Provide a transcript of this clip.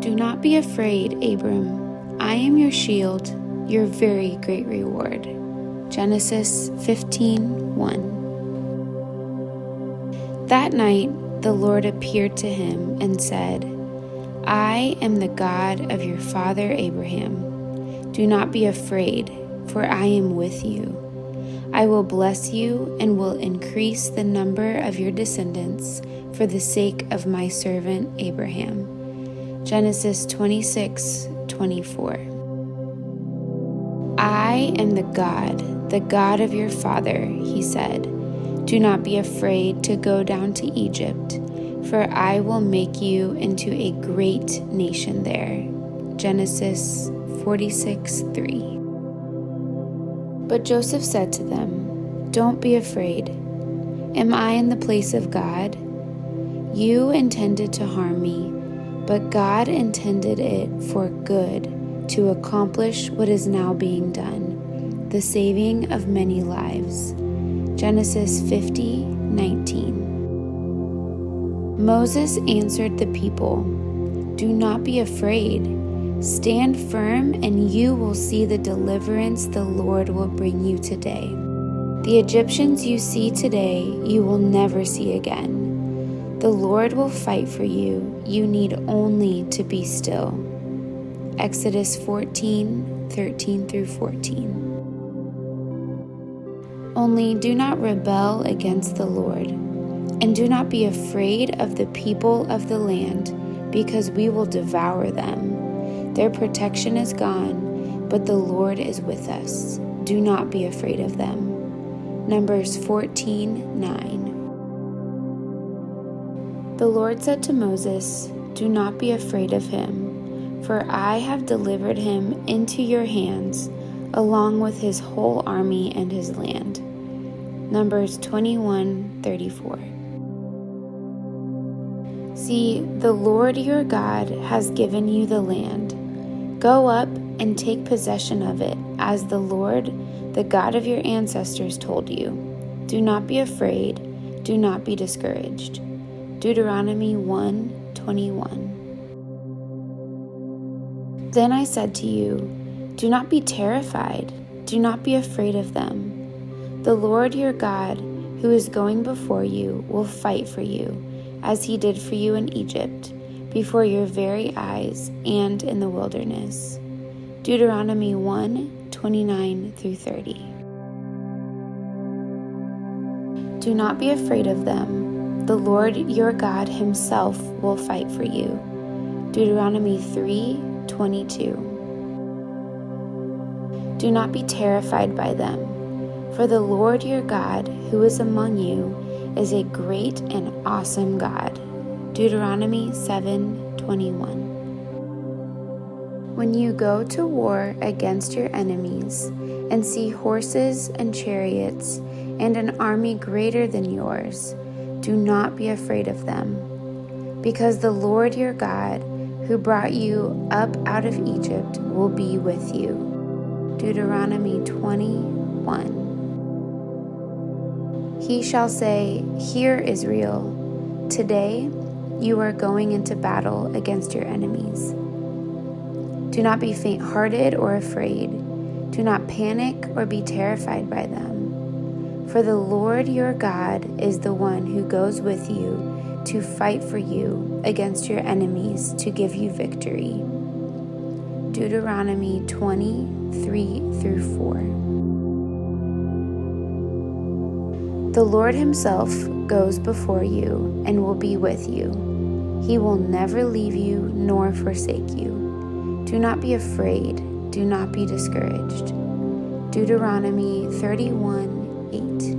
Do not be afraid, Abram. I am your shield, your very great reward. Genesis 15:1. That night the Lord appeared to him and said, I am the God of your father Abraham. Do not be afraid, for I am with you. I will bless you and will increase the number of your descendants for the sake of my servant Abraham. Genesis 26:24. I am the God of your father, he said. Do not be afraid to go down to Egypt, for I will make you into a great nation there. Genesis 46:3. But Joseph said to them, Don't be afraid. Am I in the place of God? You intended to harm me, but God intended it for good, to accomplish what is now being done, the saving of many lives. Genesis 50:19. Moses answered the people, Do not be afraid. Stand firm, and you will see the deliverance the Lord will bring you today. The Egyptians you see today, you will never see again. The Lord will fight for you. You need only to be still. Exodus 14:13-14. Only do not rebel against the Lord, and do not be afraid of the people of the land, because we will devour them. Their protection is gone, but the Lord is with us. Do not be afraid of them. Numbers 14:9. The Lord said to Moses, Do not be afraid of him, for I have delivered him into your hands, along with his whole army and his land. Numbers 21:34. See, the Lord your God has given you the land. Go up and take possession of it, as the Lord, the God of your ancestors, told you. Do not be afraid, do not be discouraged. Deuteronomy 1:21. Then I said to you, Do not be terrified, do not be afraid of them. The Lord your God, who is going before you, will fight for you, as he did for you in Egypt, before your very eyes and in the wilderness. Deuteronomy 1:29-30. Do not be afraid of them. The Lord your God himself will fight for you. Deuteronomy 3:22. Do not be terrified by them, for the Lord your God, who is among you, is a great and awesome God. Deuteronomy 7:21. When you go to war against your enemies and see horses and chariots and an army greater than yours, do not be afraid of them, because the Lord your God, who brought you up out of Egypt, will be with you. Deuteronomy 20:1. He shall say, Hear, Israel, today you are going into battle against your enemies. Do not be faint-hearted or afraid. Do not panic or be terrified by them. For the Lord your God is the one who goes with you to fight for you against your enemies to give you victory. Deuteronomy 20:3-4. The Lord himself goes before you and will be with you. He will never leave you nor forsake you. Do not be afraid. Do not be discouraged. Deuteronomy 31:8.